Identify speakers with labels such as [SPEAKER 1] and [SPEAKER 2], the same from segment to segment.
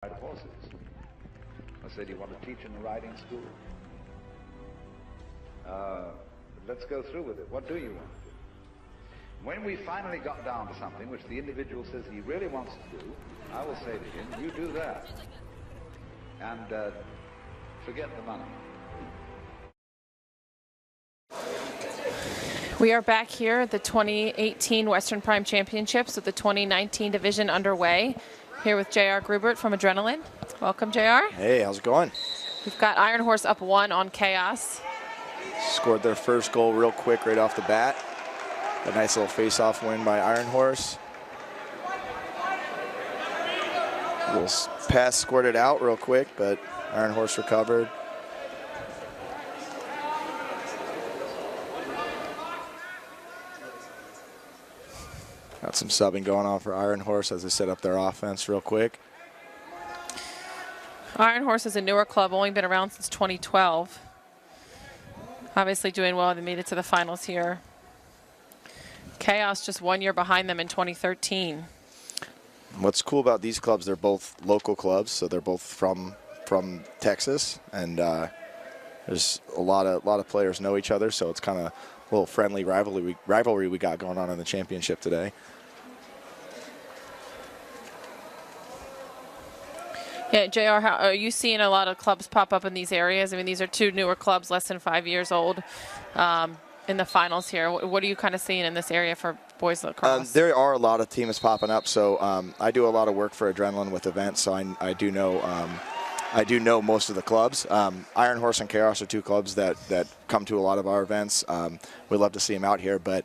[SPEAKER 1] ride horses. I said, "You want to teach in a riding school? Let's go through with it. What do you want to do?" When we finally got down to something which the individual says he really wants to do, I will say to him, "You do that. And forget the money."
[SPEAKER 2] We are back here at the 2018 Western Prime Championships with the 2019 division underway. Here with J.R. Grubert from Adrenaline. Welcome, J.R.
[SPEAKER 3] Hey, how's it going?
[SPEAKER 2] We've got Iron Horse up 1 on Chaos.
[SPEAKER 3] Scored their first goal real quick right off the bat. A nice little face-off win by Iron Horse. Little pass squirted out real quick, but Iron Horse recovered. Got some subbing going on for Iron Horse as they set up their offense real quick.
[SPEAKER 2] Iron Horse is a newer club, only been around since 2012. Obviously doing well. They made it to the finals here. Chaos just 1 year behind them in 2013.
[SPEAKER 3] What's cool about these clubs, they're both local clubs, so they're both from Texas, and there's a lot of players know each other, so it's kind of a little friendly rivalry we got going on in the championship today.
[SPEAKER 2] Yeah, JR, how are you seeing a lot of clubs pop up in these areas? I mean, these are two newer clubs, less than 5 years old, in the finals here. What are you kind of seeing in this area for boys lacrosse?
[SPEAKER 3] There are a lot of teams popping up. So I do a lot of work for Adrenaline with events, so I do know most of the clubs. Iron Horse and Chaos are two clubs that come to a lot of our events. We love to see them out here, but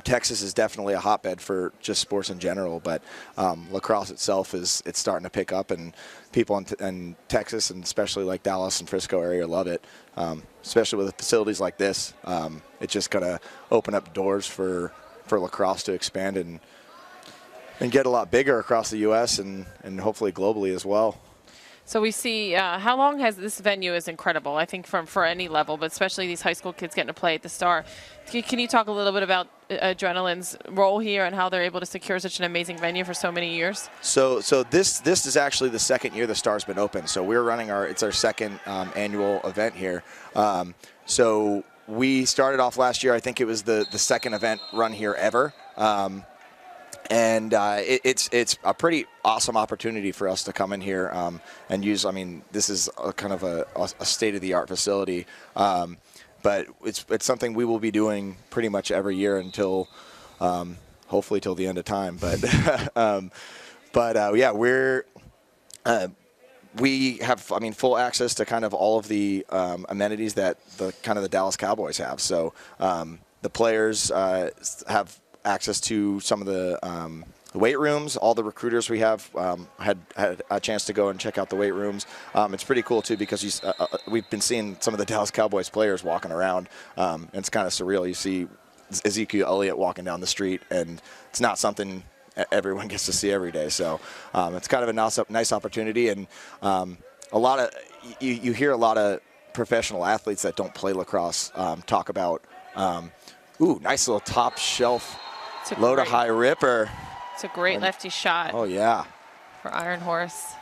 [SPEAKER 3] Texas is definitely a hotbed for just sports in general, but lacrosse itself it's starting to pick up, and people in Texas, and especially like Dallas and Frisco area, love it. Especially with facilities like this, it's just gonna open up doors for lacrosse to expand and get a lot bigger across the U.S. and hopefully globally as well.
[SPEAKER 2] So we see, how long has this venue is incredible, I think, for any level, but especially these high school kids getting to play at the Star. Can you talk a little bit about Adrenaline's role here and how they're able to secure such an amazing venue for so many years?
[SPEAKER 3] So this is actually the second year the Star's been open. So we're running it's our second annual event here. So we started off last year. I think it was the second event run here ever. And it's a pretty awesome opportunity for us to come in here and use. I mean, this is kind of a state-of-the-art facility, but it's something we will be doing pretty much every year until, hopefully, till the end of time. But yeah, we have full access to kind of all of the amenities that the Dallas Cowboys have. So the players have access to some of the weight rooms. All the recruiters we have had a chance to go and check out the weight rooms. It's pretty cool too, because we've been seeing some of the Dallas Cowboys players walking around, and it's kind of surreal. You see Ezekiel Elliott walking down the street, and it's not something everyone gets to see every day. So it's kind of a nice opportunity, and a lot of you hear a lot of professional athletes that don't play lacrosse talk about, ooh, nice little top shelf low to high ripper.
[SPEAKER 2] It's a great lefty shot.
[SPEAKER 3] Oh yeah,
[SPEAKER 2] for Iron Horse.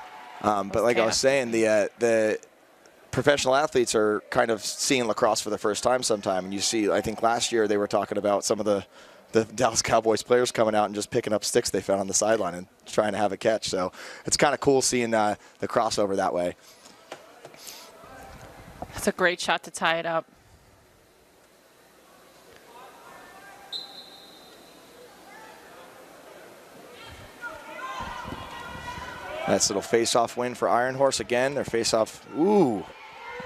[SPEAKER 3] But like I was saying, the professional athletes are kind of seeing lacrosse for the first time sometime. And you see, I think last year they were talking about some of the Dallas Cowboys players coming out and just picking up sticks they found on the sideline and trying to have a catch. So it's kind of cool seeing the crossover that way.
[SPEAKER 2] That's a great shot to tie it up.
[SPEAKER 3] Nice little face-off win for Iron Horse again. Their face-off, ooh,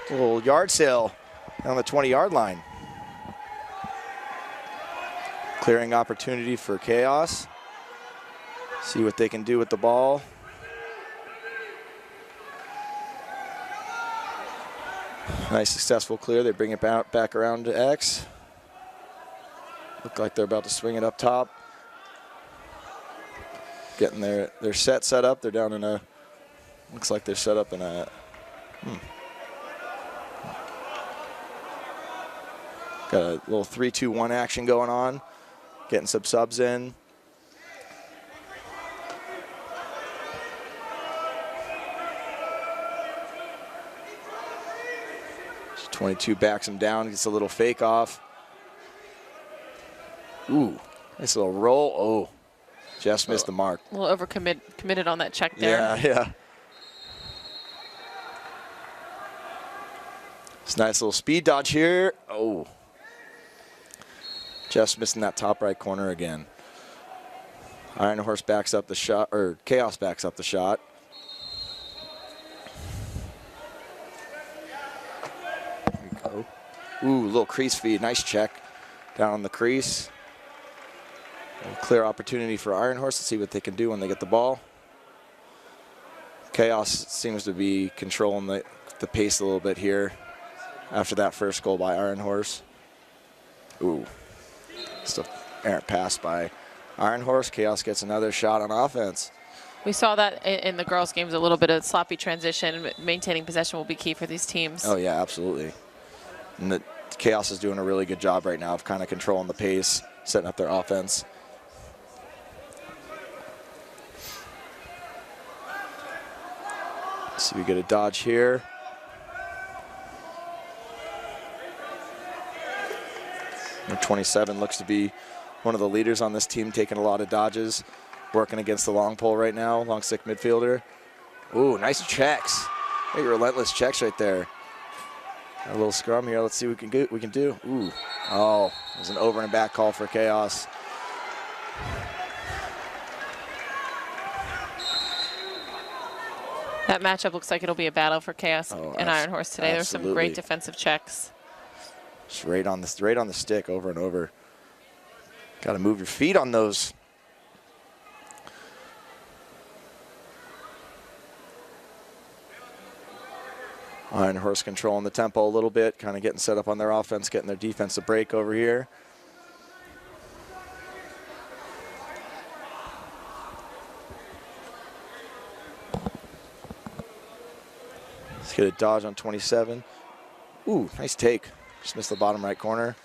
[SPEAKER 3] a little yard sale on the 20-yard line. Clearing opportunity for Chaos. See what they can do with the ball. Nice successful clear. They bring it back around to X. Look like they're about to swing it up top. Getting their set up. They're down in a, looks like they're set up in a, got a little 3-2-1 action going on. Getting some subs in. 22 backs him down, gets a little fake off. Ooh, nice little roll. Oh, just missed the mark.
[SPEAKER 2] A little committed on that check there.
[SPEAKER 3] Yeah. It's a nice little speed dodge here. Oh, just missing that top right corner again. Iron Horse backs up the shot, or Chaos backs up the shot. There we go. Ooh, little crease feed. Nice check down on the crease. A clear opportunity for Iron Horse to see what they can do when they get the ball. Chaos seems to be controlling the pace a little bit here after that first goal by Iron Horse. Ooh, just an errant pass by Iron Horse. Chaos gets another shot on offense.
[SPEAKER 2] We saw that in the girls' games, a little bit of sloppy transition. Maintaining possession will be key for these teams.
[SPEAKER 3] Oh, yeah, absolutely. And the Chaos is doing a really good job right now of kind of controlling the pace, setting up their offense. Let's see, we get a dodge here. Number 27 looks to be one of the leaders on this team, taking a lot of dodges, working against the long pole right now, long stick midfielder. Ooh, nice checks. Hey, relentless checks right there. Got a little scrum here. Let's see what we can do. Ooh, oh, there's an over and back call for Chaos.
[SPEAKER 2] That matchup looks like it'll be a battle for Chaos and Iron Horse today. There's some great defensive checks.
[SPEAKER 3] Just right on the stick, over and over. Got to move your feet on those. Iron Horse controlling the tempo a little bit, kind of getting set up on their offense, getting their defense to break over here. Let's get a dodge on 27. Ooh, nice take. Just missed the bottom right corner.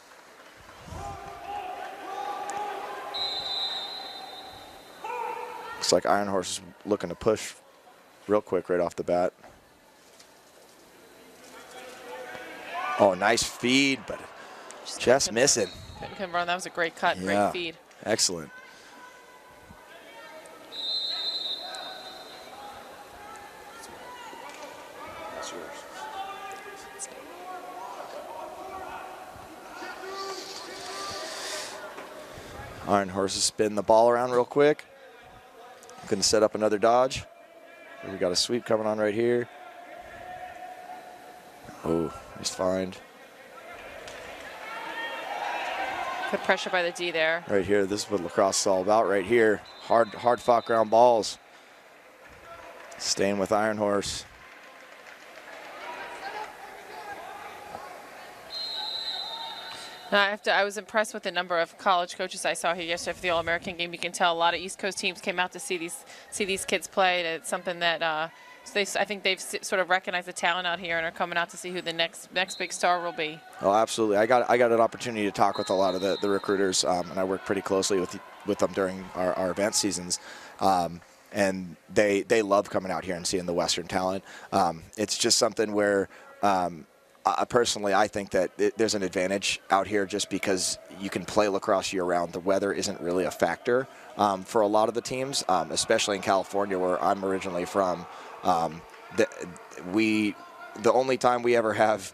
[SPEAKER 3] Looks like Iron Horse is looking to push real quick right off the bat. Oh, nice feed, but just missing.
[SPEAKER 2] Couldn't convert. That was a great cut, great feed.
[SPEAKER 3] Excellent. Iron Horse is spinning the ball around real quick. Going to set up another dodge. We got a sweep coming on right here. Oh, nice find.
[SPEAKER 2] Good pressure by the D there.
[SPEAKER 3] Right here, this is what lacrosse is all about right here. Hard fought ground balls. Staying with Iron Horse.
[SPEAKER 2] I was impressed with the number of college coaches I saw here yesterday for the All-American game. You can tell a lot of East Coast teams came out to see these kids play. It's something that I think they've sort of recognized the talent out here and are coming out to see who the next big star will be.
[SPEAKER 3] Oh, absolutely. I got an opportunity to talk with a lot of the recruiters, and I work pretty closely with them during our event seasons. And they love coming out here and seeing the Western talent. It's just something where personally, I think that there's an advantage out here just because you can play lacrosse year-round. The weather isn't really a factor for a lot of the teams, especially in California, where I'm originally from. The only time we ever have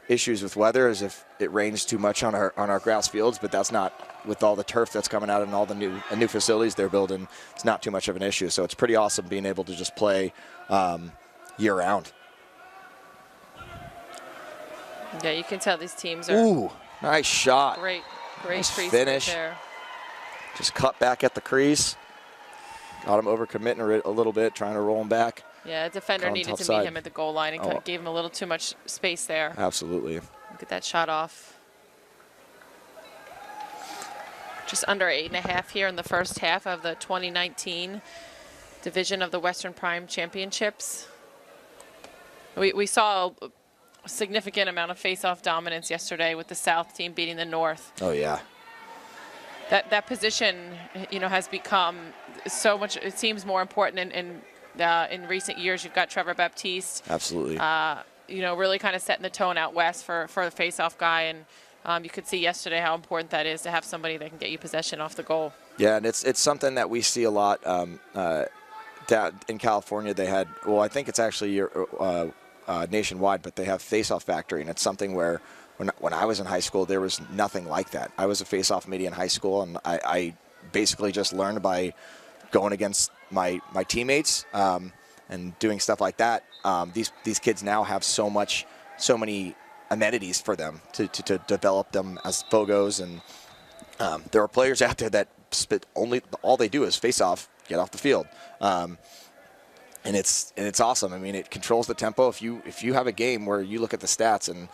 [SPEAKER 3] issues with weather is if it rains too much on our grass fields, but that's not, with all the turf that's coming out and all the new facilities they're building, it's not too much of an issue. So it's pretty awesome being able to just play year-round.
[SPEAKER 2] Yeah, you can tell these teams are.
[SPEAKER 3] Ooh, nice shot.
[SPEAKER 2] Great
[SPEAKER 3] nice
[SPEAKER 2] finish right there.
[SPEAKER 3] Just cut back at the crease. Got him overcommitting a little bit, trying to roll him back.
[SPEAKER 2] Yeah, a defender needed to meet him at the goal line and kind of gave him a little too much space there.
[SPEAKER 3] Absolutely.
[SPEAKER 2] Get that shot off. Just under 8.5 here in the first half of the 2019 division of the Western Prime Championships. We saw a significant amount of face-off dominance yesterday with the South team beating the North.
[SPEAKER 3] Oh, yeah.
[SPEAKER 2] That position, has become so much. It seems more important in recent years. You've got Trevor Baptiste.
[SPEAKER 3] Absolutely.
[SPEAKER 2] really kind of setting the tone out west for the face-off guy. And you could see yesterday how important that is to have somebody that can get you possession off the goal.
[SPEAKER 3] Yeah, and it's something that we see a lot down in California. They had, well, I think it's actually nationwide, but they have face-off factory, and it's something where when I was in high school, there was nothing like that. I was a face-off media in high school, and I basically just learned by going against my teammates and doing stuff like that. These kids now have so many amenities for them to develop them as Fogos, and there are players out there that all they do is face off, get off the field, and it's awesome. I mean, it controls the tempo. If you have a game where you look at the stats and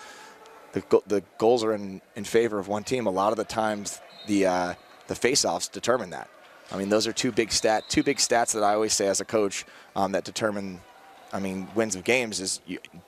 [SPEAKER 3] the goals are in favor of one team, a lot of the times the face-offs determine that. I mean, those are two big stats that I always say as a coach that determine, wins of games is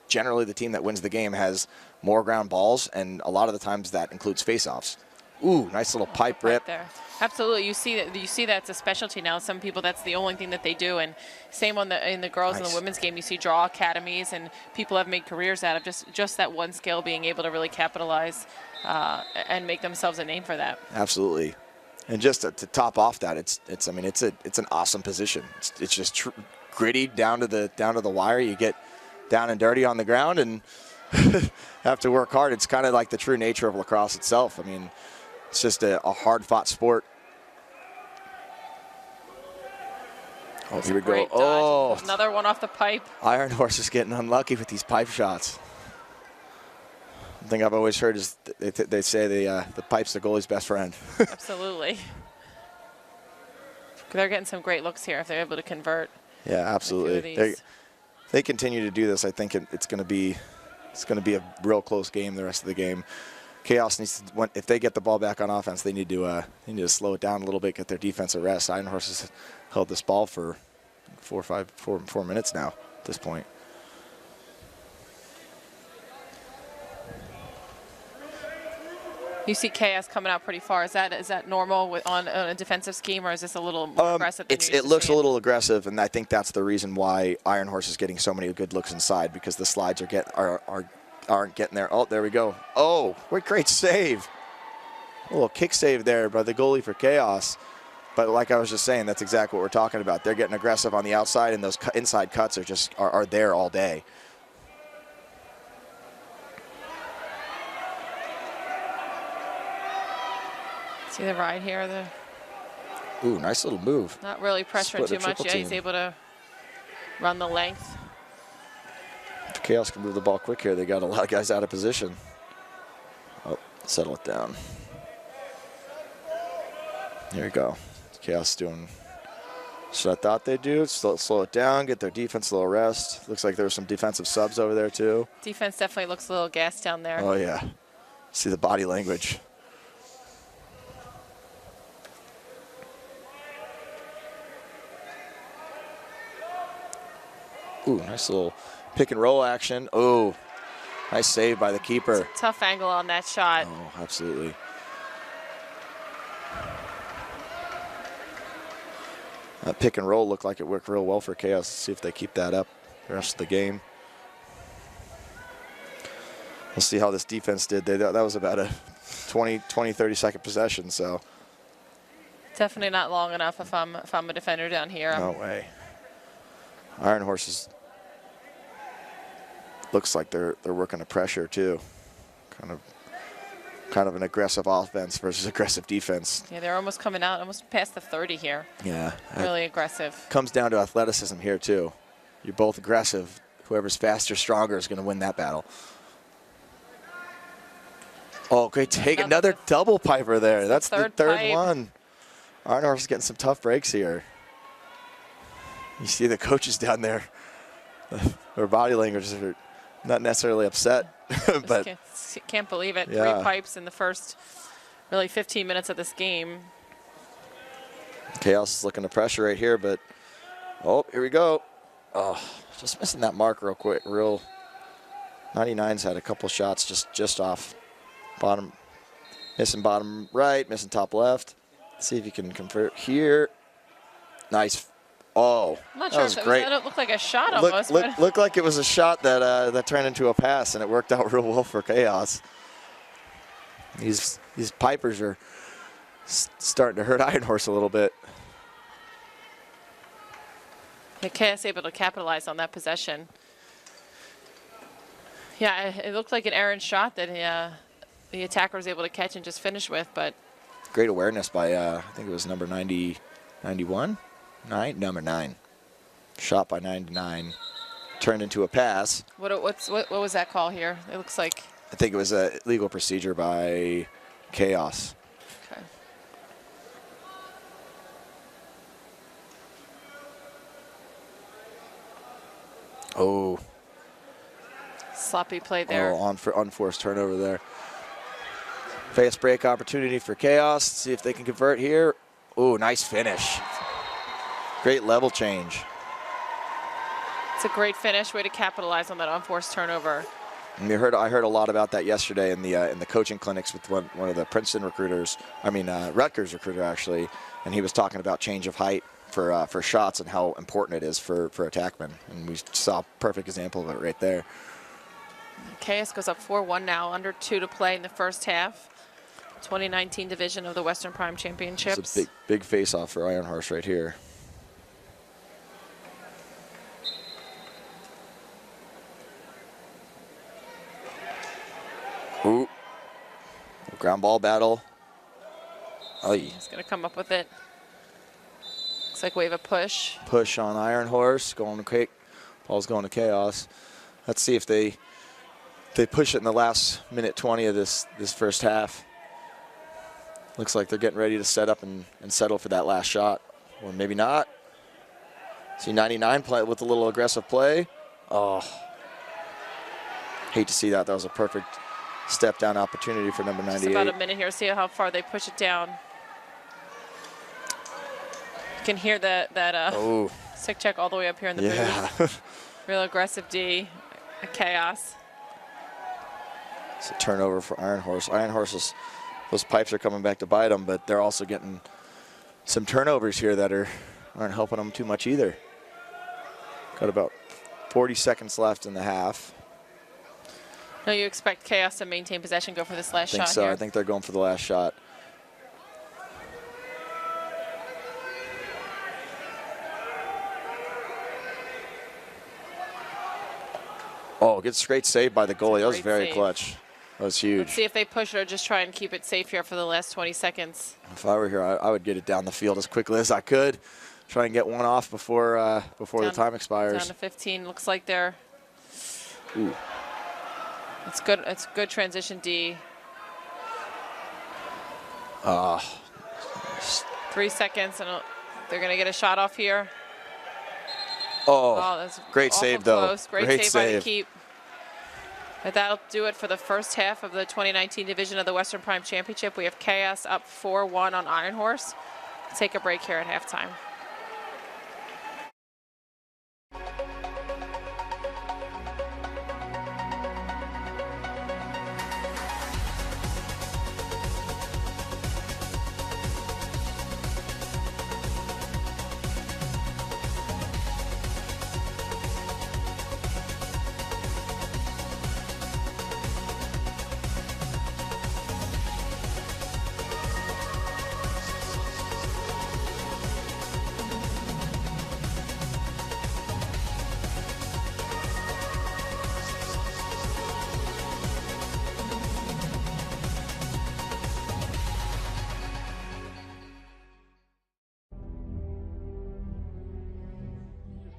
[SPEAKER 3] generally the team that wins the game has more ground balls, and a lot of the times that includes face-offs. Ooh, nice little pipe rip.
[SPEAKER 2] There. Absolutely, you see that it's a specialty now. Some people, that's the only thing that they do, and same in the girls and the women's game. You see draw academies, and people have made careers out of just that one skill, being able to really capitalize and make themselves a name for that.
[SPEAKER 3] Absolutely, and just to top off that, it's an awesome position. It's just gritty down to the wire. You get down and dirty on the ground and have to work hard. It's kind of like the true nature of lacrosse itself. I mean, it's just a hard-fought sport. Oh, here we go. Oh,
[SPEAKER 2] another one off the pipe.
[SPEAKER 3] Iron Horse is getting unlucky with these pipe shots. One thing I've always heard is they say the pipe's the goalie's best friend.
[SPEAKER 2] Absolutely. They're getting some great looks here if they're able to convert.
[SPEAKER 3] Yeah, absolutely. They continue to do this. I think it's going to be a real close game the rest of the game. Chaos needs to, if they get the ball back on offense, they need to slow it down a little bit, get their defense a rest. Iron Horse has held this ball for 4 minutes now at this point.
[SPEAKER 2] You see Chaos coming out pretty far. Is that normal on a defensive scheme, or is this a little more aggressive than
[SPEAKER 3] it looks a little aggressive, and I think that's the reason why Iron Horse is getting so many good looks inside, because the slides aren't getting there. Oh, there we go. Oh, what great save. A little kick save there by the goalie for Chaos. But like I was just saying, that's exactly what we're talking about. They're getting aggressive on the outside, and those inside cuts are there all day.
[SPEAKER 2] See the ride here?
[SPEAKER 3] Ooh, nice little move.
[SPEAKER 2] Not really pressuring too much. Yeah, he's able to run the length.
[SPEAKER 3] If Chaos can move the ball quick here, they got a lot of guys out of position. Oh, settle it down. Here we go. Chaos doing what I thought they'd do. Slow it down, get their defense a little rest. Looks like there were some defensive subs over there too.
[SPEAKER 2] Defense definitely looks a little gassed down there.
[SPEAKER 3] Oh yeah. See the body language. Ooh, nice little pick and roll action. Oh, nice save by the keeper.
[SPEAKER 2] Tough angle on that shot.
[SPEAKER 3] Oh, absolutely. That pick and roll looked like it worked real well for Chaos. Let's see if they keep that up the rest of the game. We'll see how this defense did. That was about a 20, 30-second possession, so.
[SPEAKER 2] Definitely not long enough if I'm a defender down here.
[SPEAKER 3] No way. Iron Horses looks like they're working the pressure too. Kind of an aggressive offense versus aggressive defense.
[SPEAKER 2] Yeah, they're almost coming out, almost past the 30 here.
[SPEAKER 3] Yeah.
[SPEAKER 2] Really aggressive.
[SPEAKER 3] Comes down to athleticism here too. You're both aggressive. Whoever's faster, stronger is going to win that battle. Oh, great take. Another double piper there. That's the third one. Iron Horse is getting some tough breaks here. You see the coaches down there. Their body language are not necessarily upset. But
[SPEAKER 2] can't believe it.
[SPEAKER 3] Yeah.
[SPEAKER 2] 3 pipes in the first really 15 minutes of this game.
[SPEAKER 3] Chaos is looking to pressure right here, but oh, here we go. Oh, just missing that mark real quick. 99's had a couple shots just off bottom, missing bottom right, missing top left. See if you can convert here. Nice Oh,
[SPEAKER 2] I'm not
[SPEAKER 3] that
[SPEAKER 2] sure
[SPEAKER 3] was
[SPEAKER 2] if it
[SPEAKER 3] great.
[SPEAKER 2] looked like a shot almost.
[SPEAKER 3] Looked like it was a shot that that turned into a pass, and it worked out real well for Chaos. These Pipers are starting to hurt Iron Horse a little bit.
[SPEAKER 2] Yeah, Chaos able to capitalize on that possession. Yeah, it looked like an errant shot that the attacker was able to catch and just finish with, but
[SPEAKER 3] Great awareness by, I think it was number 91? Number 9. Shot by 99. Turned into a pass.
[SPEAKER 2] what was that call here? It looks like.
[SPEAKER 3] I think it was a legal procedure by Chaos.
[SPEAKER 2] Okay.
[SPEAKER 3] Oh.
[SPEAKER 2] Sloppy play there.
[SPEAKER 3] Oh, unforced turnover there. Fast break opportunity for Chaos. See if they can convert here. Oh, nice finish. Great level change.
[SPEAKER 2] It's a great finish. Way to capitalize on that unforced turnover.
[SPEAKER 3] And I heard a lot about that yesterday in the coaching clinics with one of the Princeton recruiters. I mean Rutgers recruiter actually, and he was talking about change of height for shots and how important it is for attackmen. And we saw a perfect example of it right there.
[SPEAKER 2] Chaos goes up 4-1 now, under 2 to play in the first half. 2019 division of the Western Prime Championships.
[SPEAKER 3] It's a big face-off for Iron Horse right here. Ooh. Ground ball battle. Oh,
[SPEAKER 2] He's going to come up with it. Looks like we have a push.
[SPEAKER 3] Push on Iron Horse. Ball's going to Chaos. Let's see if they push it in the last minute 20 of this first half. Looks like they're getting ready to set up and settle for that last shot. Or maybe not. See 99 play with a little aggressive play. Oh. Hate to see that. That was a perfect step down opportunity for number 98.
[SPEAKER 2] Just about a minute here. See how far they push it down. You can hear that stick check all the way up here in the booth. Real aggressive D. A Chaos.
[SPEAKER 3] It's a turnover for Iron Horse. Iron Horse's, those pipes are coming back to bite them, but they're also getting some turnovers here that aren't helping them too much either. Got about 40 seconds left in the half.
[SPEAKER 2] No, you expect Chaos to maintain possession, go for this last shot
[SPEAKER 3] I think so.
[SPEAKER 2] here.
[SPEAKER 3] I think they're going for the last shot. Oh, gets great save by the goalie. That was very clutch. That was huge.
[SPEAKER 2] Let's see if they push it or just try and keep it safe here for the last 20 seconds.
[SPEAKER 3] If I were here, I would get it down the field as quickly as I could. Try and get one off before the time expires.
[SPEAKER 2] Down to 15. Looks like they're.
[SPEAKER 3] Ooh.
[SPEAKER 2] It's good. It's good transition D. 3 seconds, and they're going to get a shot off here.
[SPEAKER 3] Oh,
[SPEAKER 2] that's
[SPEAKER 3] great save, though.
[SPEAKER 2] Close. Great save by the keep. But that'll do it for the first half of the 2019 division of the Western Prime Championship. We have Chaos up 4-1 on Iron Horse. Take a break here at halftime.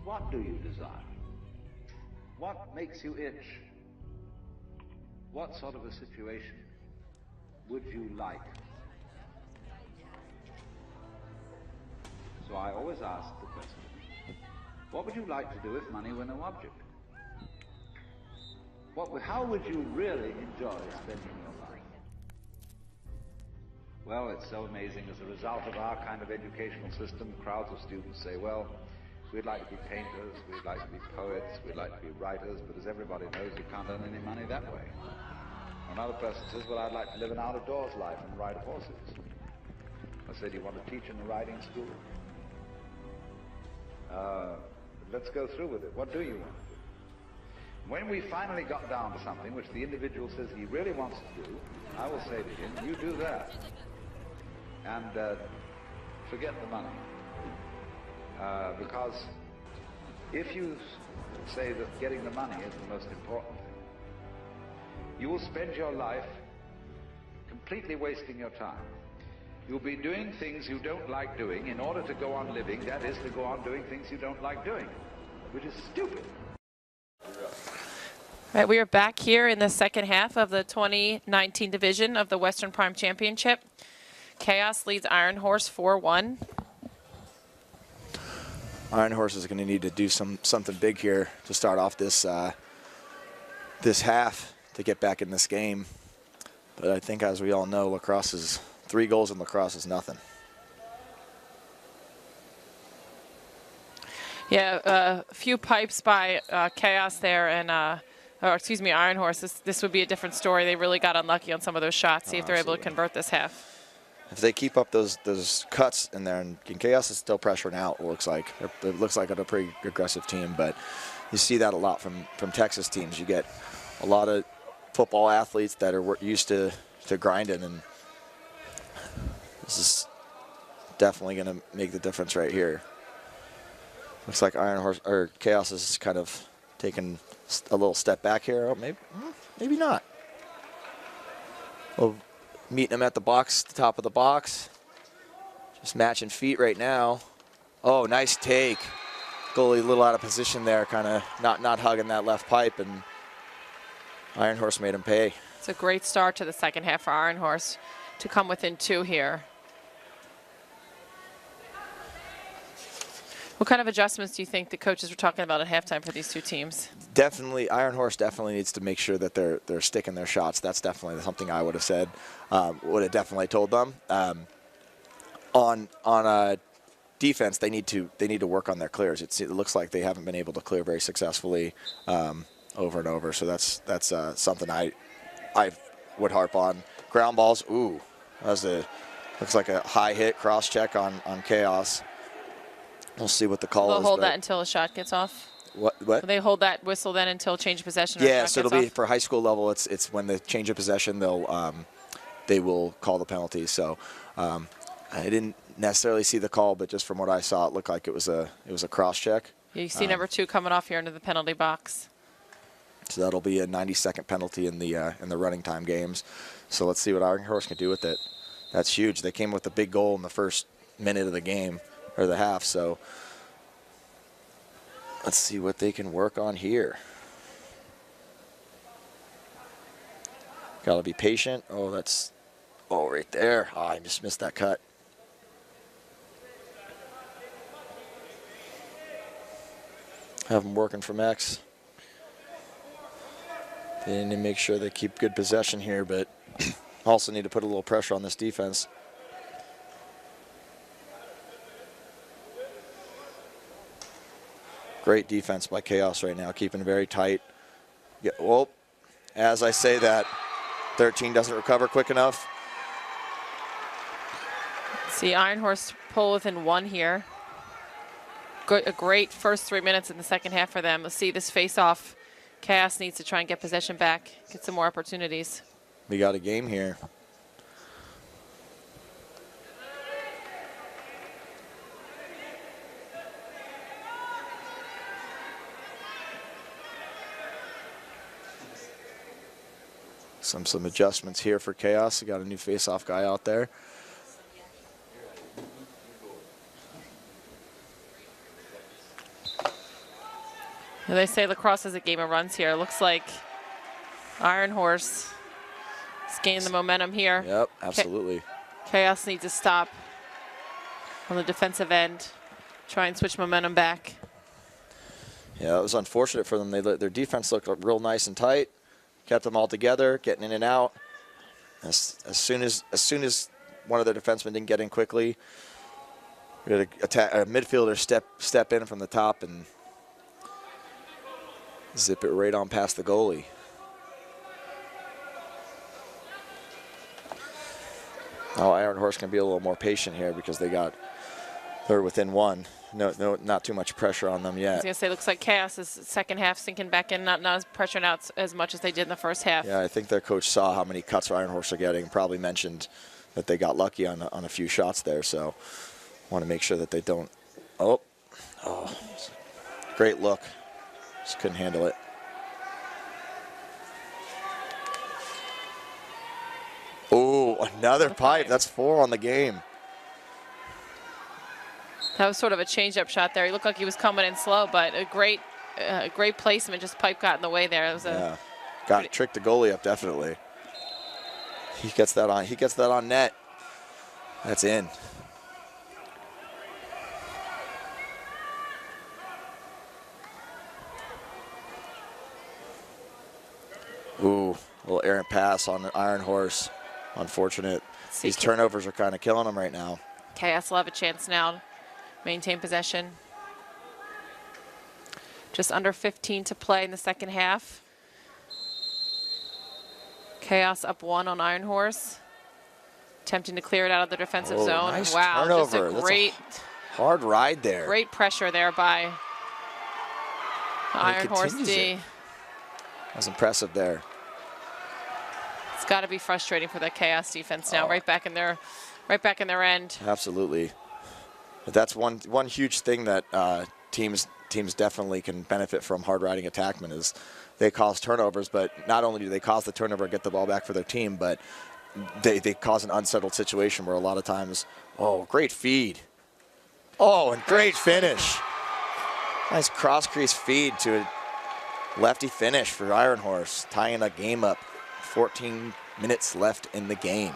[SPEAKER 1] What do you desire? What makes you itch? What sort of a situation would you like? So I always ask the question, what would you like to do if money were no object? How would you really enjoy spending your life? Well, it's so amazing. As a result of our kind of educational system, crowds of students say, well, we'd like to be painters, we'd like to be poets, we'd like to be writers, but as everybody knows, you can't earn any money that way. Another person says, well, I'd like to live an out-of-doors life and ride horses. I say, do you want to teach in a riding school? Let's go through with it. What do you want to do? When we finally got down to something which the individual says he really wants to do, I will say to him, you do that. And forget the money. Because if you say that getting the money is the most important thing, you will spend your life completely wasting your time. You'll be doing things you don't like doing in order to go on living, that is, to go on doing things you don't like doing, which is stupid.
[SPEAKER 2] Right, we are back here in the second half of the 2019 division of the Western Prime Championship. Chaos leads Iron Horse 4-1.
[SPEAKER 3] Iron Horse is going to need to do something big here to start off this this half to get back in this game. But I think, as we all know, lacrosse is 3 goals in lacrosse is nothing.
[SPEAKER 2] Yeah, a few pipes by Chaos there, and or excuse me, Iron Horse. This would be a different story. They really got unlucky on some of those shots. See if they're able to convert this half.
[SPEAKER 3] If they keep up those cuts in there, and Chaos is still pressuring out, it looks like they're a pretty aggressive team. But you see that a lot from Texas teams. You get a lot of football athletes that are used to grinding, and this is definitely going to make the difference right here. Looks like Iron Horse or Chaos is kind of taking a little step back here. Oh, maybe not. Well, meeting them at the box, the top of the box. Just matching feet right now. Oh, nice take. Goalie a little out of position there, kind of not hugging that left pipe, and Iron Horse made him pay.
[SPEAKER 2] It's a great start to the second half for Iron Horse to come within 2 here. What kind of adjustments do you think the coaches were talking about at halftime for these two teams?
[SPEAKER 3] Definitely, Iron Horse definitely needs to make sure that they're sticking their shots. That's definitely something I would have said. Would have definitely told them. On defense, they need to work on their clears. It looks like they haven't been able to clear very successfully over and over. So that's something I would harp on. Ground balls, ooh, looks like a high hit cross check on Chaos. We'll see what the call is.
[SPEAKER 2] They'll hold that until a shot gets off.
[SPEAKER 3] What?
[SPEAKER 2] Will they hold that whistle then until change of possession? Or
[SPEAKER 3] Yeah,
[SPEAKER 2] shot
[SPEAKER 3] so
[SPEAKER 2] gets
[SPEAKER 3] it'll be
[SPEAKER 2] off?
[SPEAKER 3] for high school level. It's when the change of possession they will call the penalty. So I didn't necessarily see the call, but just from what I saw, it looked like it was a cross check.
[SPEAKER 2] You see number 2 coming off here into the penalty box.
[SPEAKER 3] So that'll be a 90-second penalty in the running time games. So let's see what Iron Horse can do with it. That's huge. They came with a big goal in the first minute of the game. Or the half, so let's see what they can work on here. Got to be patient. Oh, right there. Oh, I just missed that cut. Have them working from X. They need to make sure they keep good possession here, but also need to put a little pressure on this defense. Great defense by Chaos right now, keeping very tight. Yeah, well, as I say that, 13 doesn't recover quick enough.
[SPEAKER 2] See Iron Horse pull within 1 here. A great first 3 minutes in the second half for them. Let's see this face-off. Chaos needs to try and get possession back, get some more opportunities.
[SPEAKER 3] We got a game here. Some adjustments here for Chaos. We got a new face-off guy out there.
[SPEAKER 2] They say lacrosse is a game of runs here. Looks like Iron Horse is gaining the momentum here.
[SPEAKER 3] Yep, absolutely.
[SPEAKER 2] Chaos needs to stop on the defensive end, try and switch momentum back.
[SPEAKER 3] Yeah, it was unfortunate for them. Their defense looked real nice and tight. Kept them all together, getting in and out. As soon as one of their defensemen didn't get in quickly, we had a midfielder step in from the top and zip it right on past the goalie. Now Iron Horse can be a little more patient here because they're within 1. no, not too much pressure on them
[SPEAKER 2] I was
[SPEAKER 3] yet.
[SPEAKER 2] going to say, looks like Chaos is second half sinking back in, not as pressuring out as much as they did in the first half.
[SPEAKER 3] Yeah, I think their coach saw how many cuts Iron Horse are getting and probably mentioned that they got lucky on a few shots there. So want to make sure that they don't. Oh, great look. Just couldn't handle it. Oh, another pipe. That's 4 on the game.
[SPEAKER 2] That was sort of a change-up shot there. He looked like he was coming in slow, but a great placement. Just pipe got in the way there. It was
[SPEAKER 3] Tricked the goalie up definitely. He gets that on. He gets that on net. That's in. Ooh, little errant pass on the Iron Horse. Unfortunate. These turnovers are kind of killing them right now.
[SPEAKER 2] Chaos will have a chance now to maintain possession. Just under 15 to play in the second half. Chaos up 1 on Iron Horse. Attempting to clear it out of the defensive zone.
[SPEAKER 3] Nice
[SPEAKER 2] wow,
[SPEAKER 3] turnover.
[SPEAKER 2] just a great
[SPEAKER 3] hard ride there.
[SPEAKER 2] Great pressure there by Iron Horse D.
[SPEAKER 3] That's impressive there.
[SPEAKER 2] It's got to be frustrating for the Chaos defense now, right back in their end.
[SPEAKER 3] Absolutely. But that's one huge thing that teams definitely can benefit from hard riding attackmen is they cause turnovers, but not only do they cause the turnover and get the ball back for their team, but they cause an unsettled situation where a lot of times, great feed. And great finish. Nice cross crease feed to a lefty finish for Iron Horse, tying the game up. 14 minutes left in the game.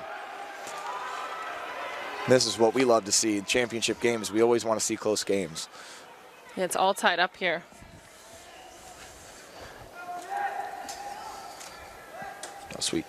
[SPEAKER 3] This is what we love to see in championship games. We always want to see close games.
[SPEAKER 2] Yeah, it's all tied up here.
[SPEAKER 3] Oh, sweet.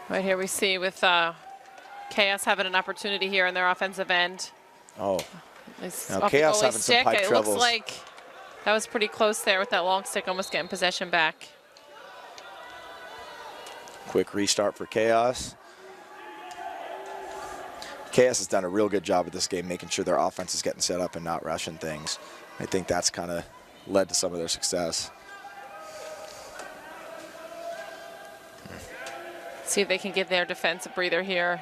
[SPEAKER 2] Right here we see with Chaos having an opportunity here in their offensive end.
[SPEAKER 3] Now
[SPEAKER 2] Off
[SPEAKER 3] Chaos
[SPEAKER 2] the
[SPEAKER 3] having
[SPEAKER 2] stick.
[SPEAKER 3] some pipe
[SPEAKER 2] It
[SPEAKER 3] troubles.
[SPEAKER 2] looks like that was pretty close there with that long stick, almost getting possession back.
[SPEAKER 3] Quick restart for Chaos. Chaos has done a real good job of this game, making sure their offense is getting set up and not rushing things. I think that's kind of led to some of their success.
[SPEAKER 2] See if they can give their defense a breather here.